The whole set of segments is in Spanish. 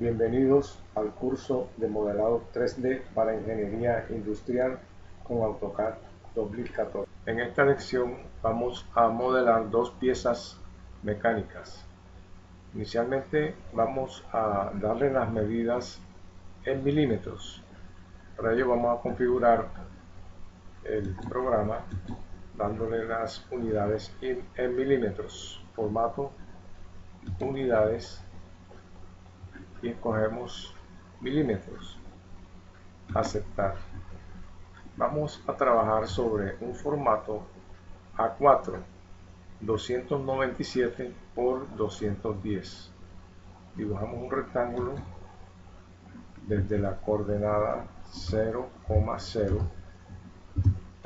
Bienvenidos al curso de modelado 3D para ingeniería industrial con AutoCAD 2014. En esta lección vamos a modelar dos piezas mecánicas. Inicialmente vamos a darle las medidas en milímetros. Para ello vamos a configurar el programa dándole las unidades en milímetros, formato, unidades, y escogemos milímetros, aceptar. Vamos a trabajar sobre un formato A4 297 por 210. Dibujamos un rectángulo desde la coordenada 0,0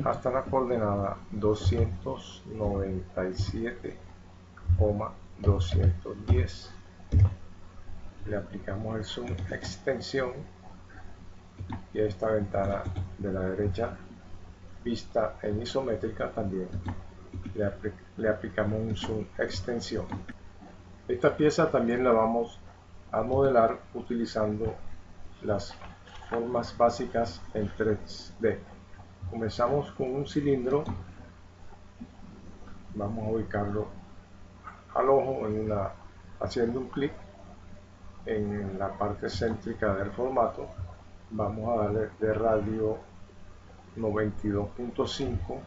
hasta la coordenada 297,210. Le aplicamos el zoom extensión y a esta ventana de la derecha vista en isométrica también le aplicamos un zoom extensión. Esta pieza también la vamos a modelar utilizando las formas básicas en 3D. Comenzamos con un cilindro, vamos a ubicarlo al ojo haciendo un clic en la parte céntrica del formato. Vamos a darle de radio 92.5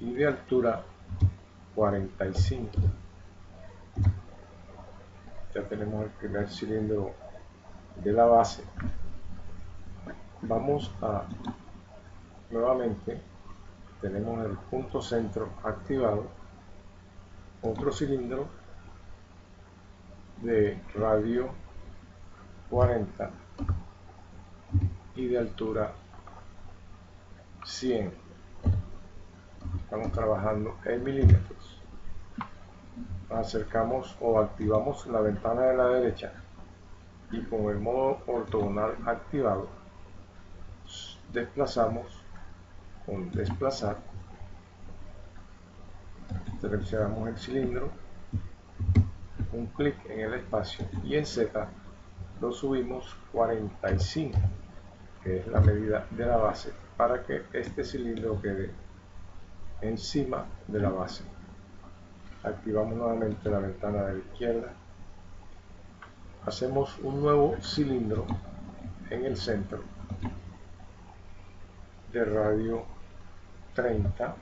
y de altura 45. Ya tenemos el primer cilindro de la base. Vamos a nuevamente, tenemos el punto centro activado, otro cilindro de radio 40 y de altura 100. Estamos trabajando en milímetros. Acercamos o activamos la ventana de la derecha y con el modo ortogonal activado desplazamos con desplazar, seleccionamos el cilindro, un clic en el espacio y en Z lo subimos 45, que es la medida de la base, para que este cilindro quede encima de la base. Activamos nuevamente la ventana de la izquierda, hacemos un nuevo cilindro en el centro de radio 30,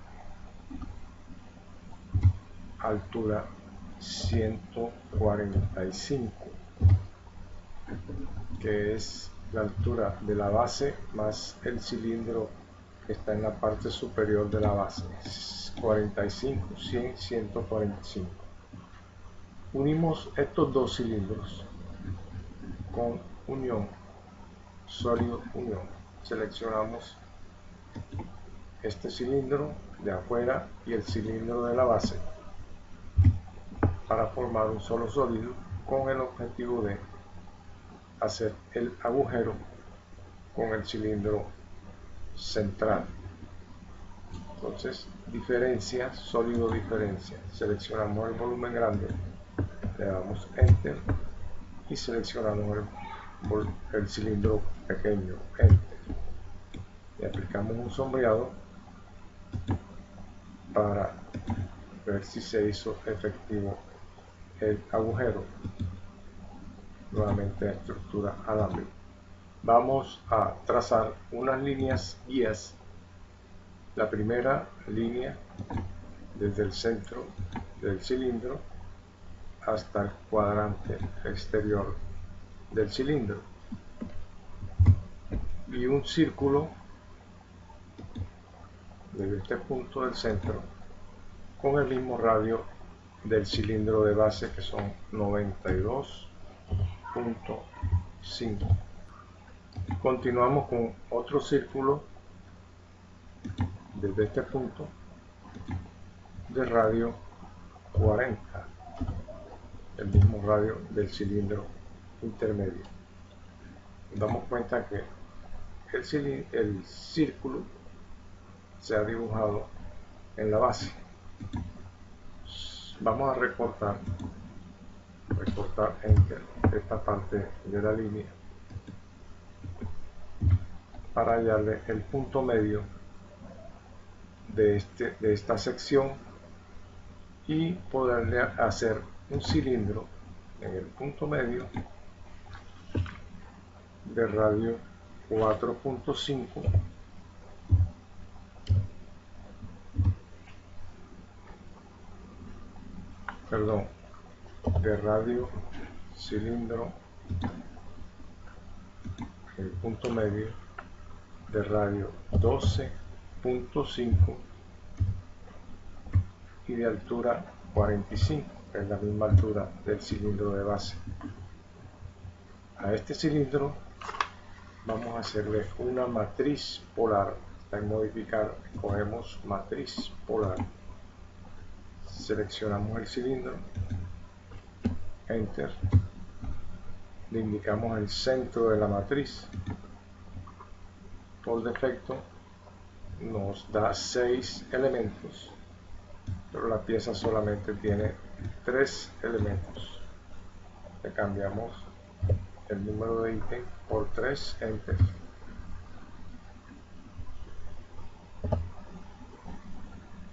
altura 145, que es la altura de la base más el cilindro que está en la parte superior de la base. 45, 100, 145. Unimos estos dos cilindros con unión, sólido unión. Seleccionamos este cilindro de afuera y el cilindro de la base para formar un solo sólido, con el objetivo de hacer el agujero con el cilindro central. Entonces, diferencia, sólido diferencia. Seleccionamos el volumen grande, le damos enter y seleccionamos el cilindro pequeño, enter. Le aplicamos un sombreado para ver si se hizo efectivo el agujero. Nuevamente estructura alambre. Vamos a trazar unas líneas guías. La primera línea desde el centro del cilindro hasta el cuadrante exterior del cilindro y un círculo desde este punto del centro con el mismo radio del cilindro de base, que son 92.5. Continuamos con otro círculo desde este punto de radio 40, el mismo radio del cilindro intermedio. Nos damos cuenta que el círculo se ha dibujado en la base. Vamos a recortar recortar enter esta parte de la línea para hallarle el punto medio de esta sección y poderle hacer un cilindro en el punto medio de radio 4.5 perdón, de radio cilindro el punto medio de radio 12.5 y de altura 45, que es la misma altura del cilindro de base. A este cilindro vamos a hacerle una matriz polar. En modificar, cogemos matriz polar, seleccionamos el cilindro, enter, le indicamos el centro de la matriz. Por defecto nos da 6 elementos, pero la pieza solamente tiene 3 elementos. Le cambiamos el número de ítem por 3, enter.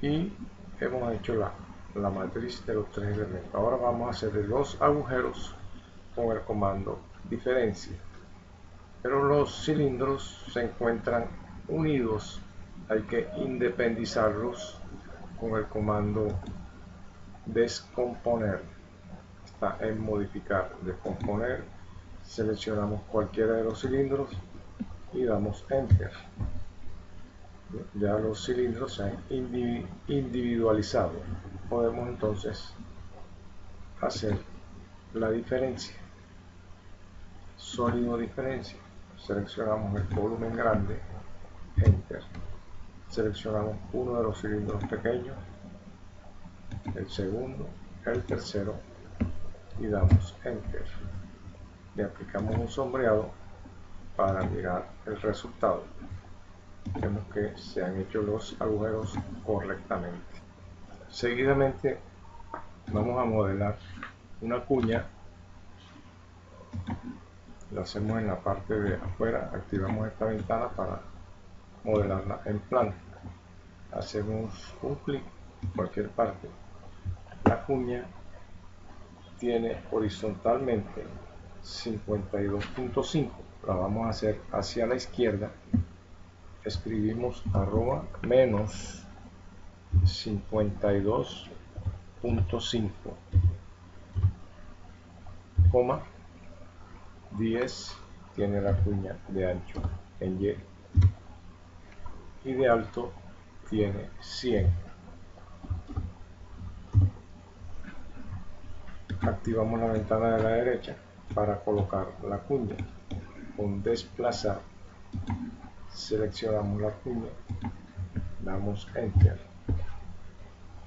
Y hemos hecho la matriz de los 3 elementos. Ahora vamos a hacer los agujeros con el comando diferencia. Pero los cilindros se encuentran unidos, hay que independizarlos con el comando descomponer. Está en modificar, descomponer, seleccionamos cualquiera de los cilindros y damos enter. Ya los cilindros se han individualizado. Podemos entonces hacer la diferencia. Sólido diferencia. Seleccionamos el volumen grande, enter. Seleccionamos uno de los cilindros pequeños, el segundo, el tercero y damos enter. Le aplicamos un sombreado para mirar el resultado. Vemos que se han hecho los agujeros correctamente. Seguidamente vamos a modelar una cuña. Lo hacemos en la parte de afuera, activamos esta ventana para modelarla en plano. Hacemos un clic en cualquier parte. La cuña tiene horizontalmente 52.5, la vamos a hacer hacia la izquierda. Escribimos arroba menos 52.5, coma 10 tiene la cuña de ancho en Y y de alto tiene 100. Activamos la ventana de la derecha para colocar la cuña. Con desplazar seleccionamos la cuña, damos enter,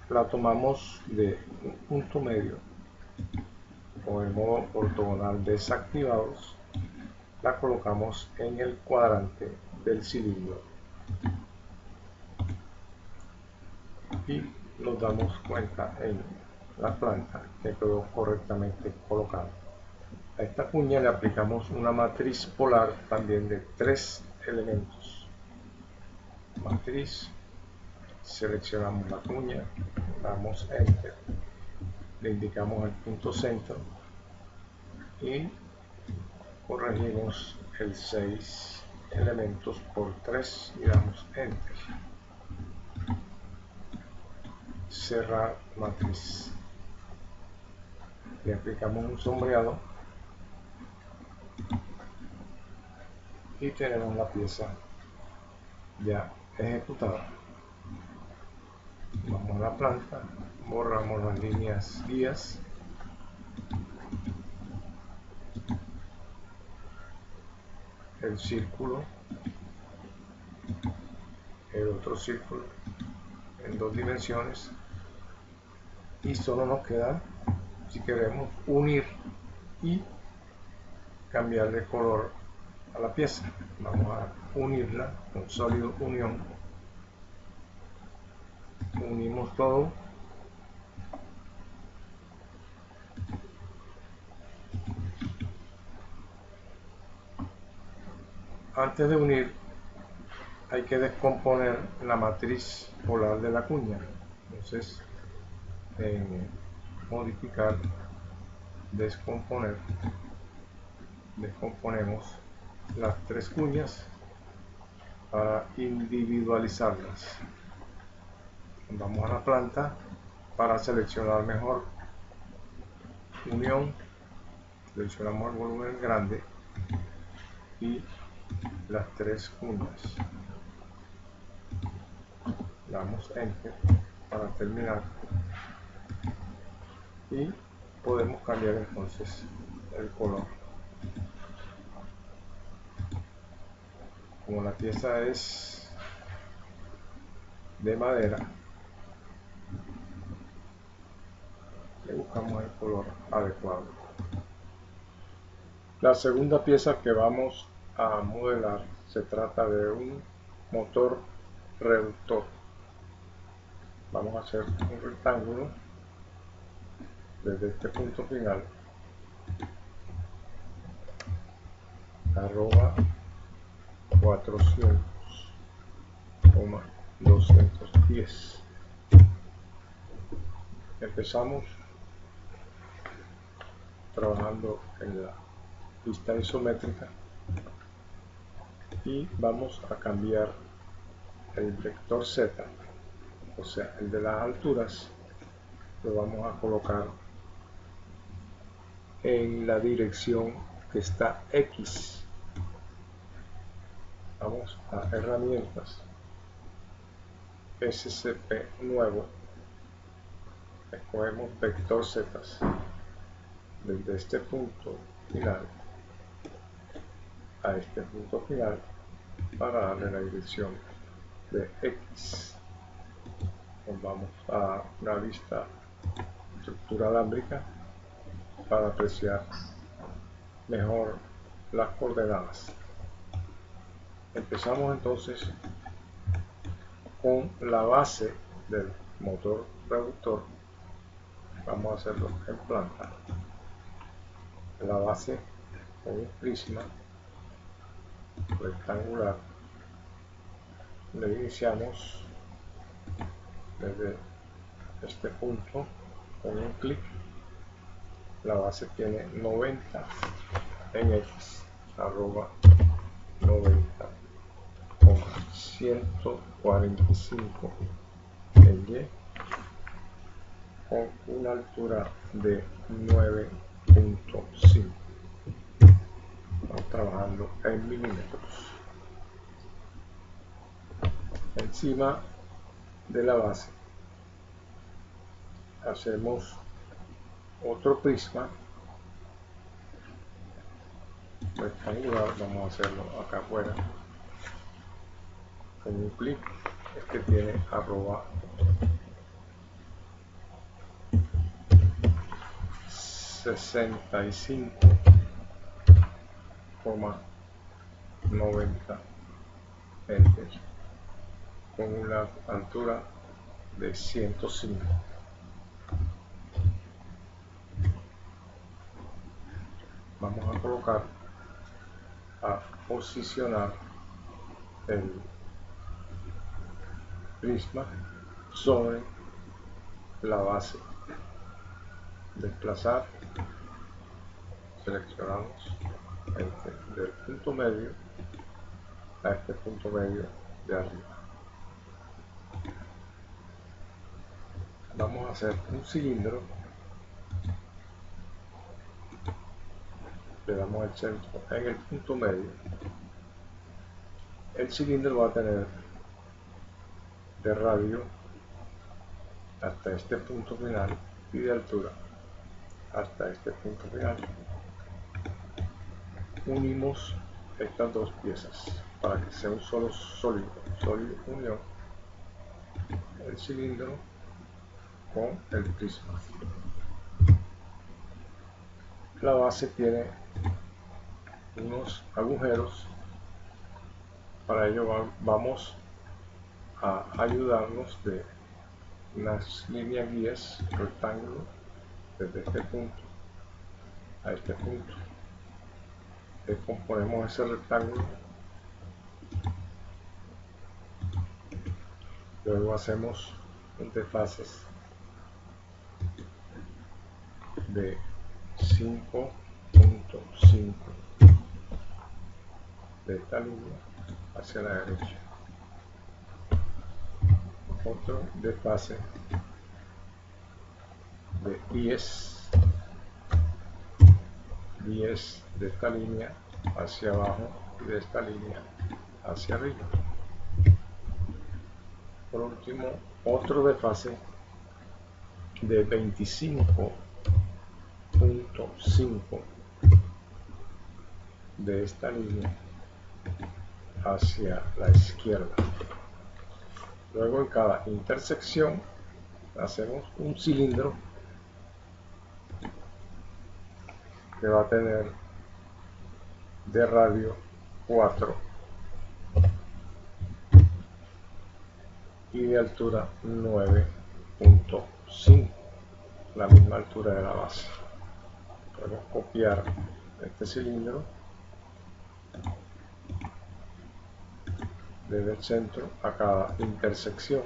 la tomamos de un punto medio con el modo ortogonal desactivados, la colocamos en el cuadrante del cilindro y nos damos cuenta en la planta que quedó correctamente colocada. A esta cuña le aplicamos una matriz polar también de 3 elementos. Matriz, seleccionamos la cuña, damos enter, le indicamos el punto centro y corregimos el 6 elementos por 3 y damos enter. Cerrar matriz. Le aplicamos un sombreado y tenemos la pieza ya ejecutada. Vamos a la planta, borramos las líneas guías, el círculo, el otro círculo en 2 dimensiones y solo nos queda, si queremos, unir y cambiarle color a la pieza. Vamos a unirla con sólido unión, unimos todo Antes de unir hay que descomponer la matriz polar de la cuña. Entonces, en modificar, descomponemos las tres cuñas para individualizarlas. Vamos a la planta para seleccionar mejor unión, seleccionamos el volumen grande y las tres cuñas. Damos Enter para terminar y podemos cambiar entonces el color. Como la pieza es de madera, le buscamos el color adecuado. La segunda pieza que vamos a modelar se trata de un motor reductor. Vamos a hacer un rectángulo desde este punto final arroba 400,210. Empezamos trabajando en la vista isométrica y vamos a cambiar el vector Z, o sea el de las alturas, lo vamos a colocar en la dirección que está X. Vamos a herramientas, SCP nuevo, escogemos vector Z desde este punto final a este punto final para darle la dirección de X. Nos vamos a una vista estructura alámbrica para apreciar mejor las coordenadas. Empezamos entonces con la base del motor reductor. Vamos a hacerlo en planta. La base con un prisma rectangular. Le iniciamos desde este punto con un clic. La base tiene 90 en X, arroba 90,145 en Y, con una altura de 9.5. Estamos trabajando en milímetros. Encima de la base hacemos otro prisma rectangular. Vamos a hacerlo acá afuera con un clic. Este tiene arroba 65,90 enter, con una altura de 105. Vamos a colocar, a posicionar el prisma sobre la base. Desplazar, seleccionamos del punto medio a este punto medio de arriba. Vamos a hacer un cilindro. Le damos el centro en el punto medio. El cilindro va a tener de radio hasta este punto final y de altura hasta este punto final. Unimos estas dos piezas para que sea un solo sólido unión, el cilindro con el prisma. La base tiene unos agujeros. Para ello vamos a ayudarnos de unas líneas guías rectángulo desde este punto a este punto. Descomponemos ese rectángulo Luego hacemos un desfases de 5.5 de esta línea hacia la derecha. Otro desfase de 10 de esta línea hacia abajo y de esta línea hacia arriba. Por último, otro desfase de 25.5 de esta línea hacia la izquierda. Luego en cada intersección hacemos un cilindro que va a tener de radio 4 y de altura 9.5, la misma altura de la base. Podemos copiar este cilindro desde el centro a cada intersección.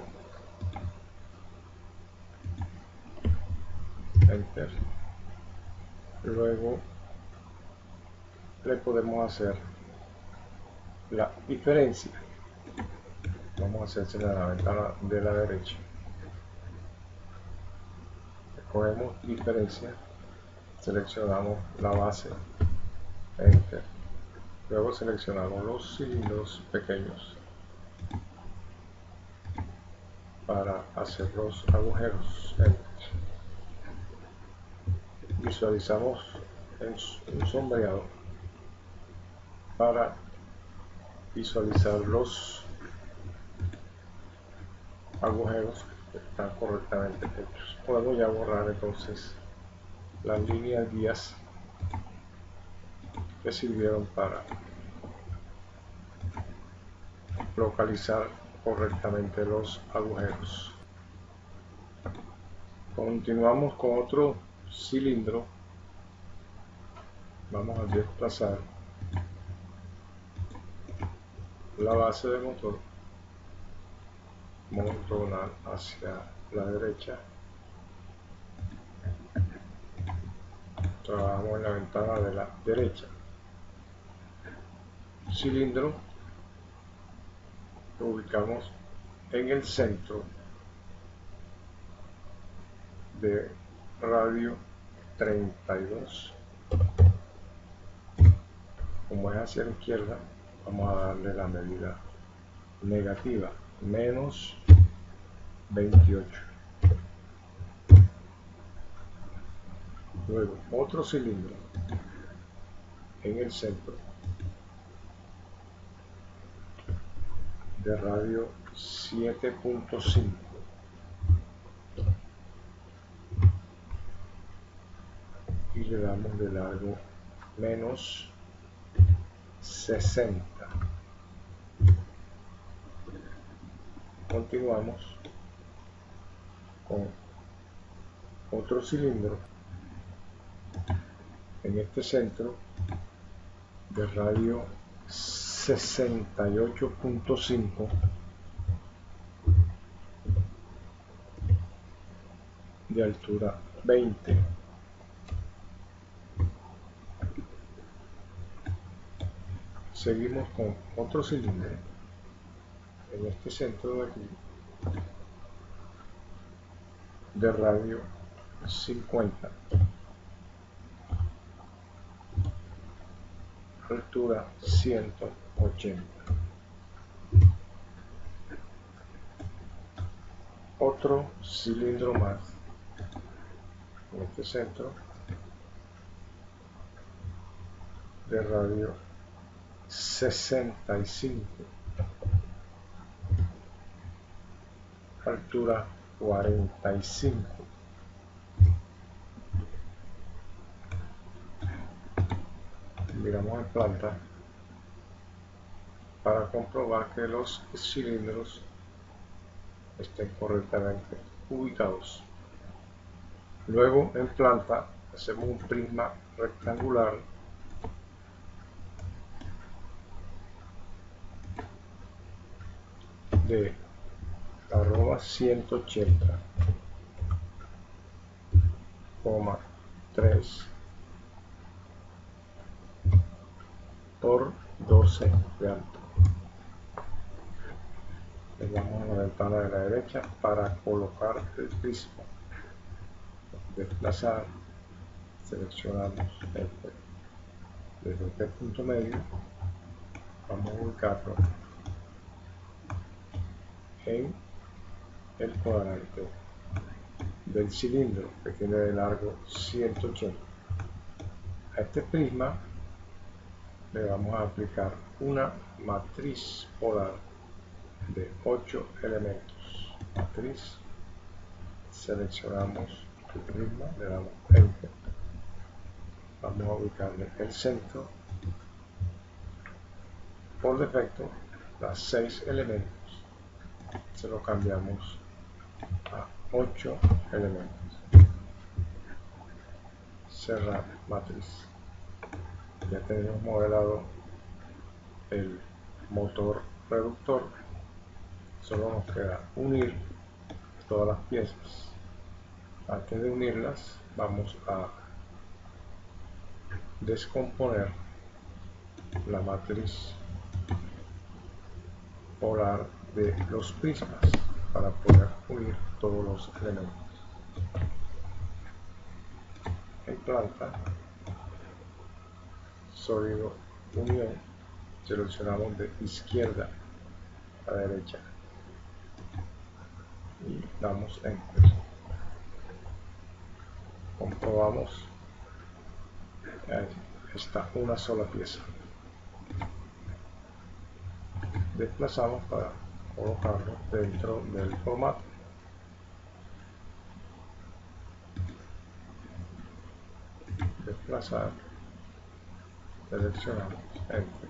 Enter. Luego le podemos hacer la diferencia. Vamos a hacerse la ventana de la derecha. Escogemos diferencia, seleccionamos la base, enter. Luego seleccionamos los cilindros pequeños para hacer los agujeros, enter. Visualizamos un sombreado para visualizar los agujeros que están correctamente hechos. Podemos ya borrar entonces las líneas guías que sirvieron para localizar correctamente los agujeros. Continuamos con otro cilindro. Vamos a desplazar la base del motor montonal hacia la derecha. Trabajamos en la ventana de la derecha. Cilindro lo ubicamos en el centro de radio 32. Como es hacia la izquierda, vamos a darle la medida negativa, menos 28. Luego otro cilindro en el centro de radio 7.5 y le damos de largo menos 60. Continuamos con otro cilindro en este centro de radio 68.5 de altura 20. Seguimos con otro cilindro en este centro de aquí de radio 50, altura 180. Otro cilindro más en este centro de radio 65, altura 45. Miramos en planta para comprobar que los cilindros estén correctamente ubicados. Luego en planta hacemos un prisma rectangular de arroba 180,3 por 12 de alto. Le damos a la ventana de la derecha para colocar el prisma. Desplazar, seleccionamos desde este punto medio, vamos a ubicarlo en el cuadrante del cilindro que tiene de largo 180. A este prisma le vamos a aplicar una matriz polar de 8 elementos. Matriz, seleccionamos el prisma, le damos Enter, vamos a ubicarle el centro. Por defecto, las 6 elementos se lo cambiamos a 8 elementos. Cerrar matriz. Ya tenemos modelado el motor reductor, solo nos queda unir todas las piezas. Antes de unirlas vamos a descomponer la matriz polar de los prismas para poder unir todos los elementos. En planta, sólido, unión, seleccionamos de izquierda a derecha y damos Enter. Comprobamos que ahí está una sola pieza. Desplazamos para colocarlo dentro del formato. Desplazar, seleccionamos Enter.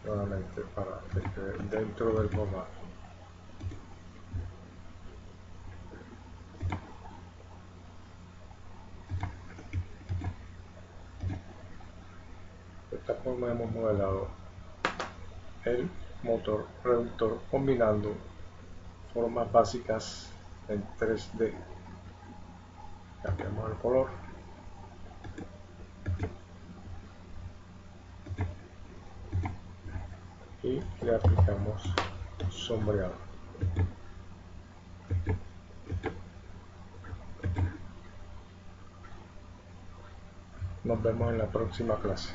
Nuevamente para que quede dentro del formato. De esta forma hemos modelado el motor reductor combinando formas básicas en 3D. Cambiamos el color y le aplicamos sombreado. Nos vemos en la próxima clase.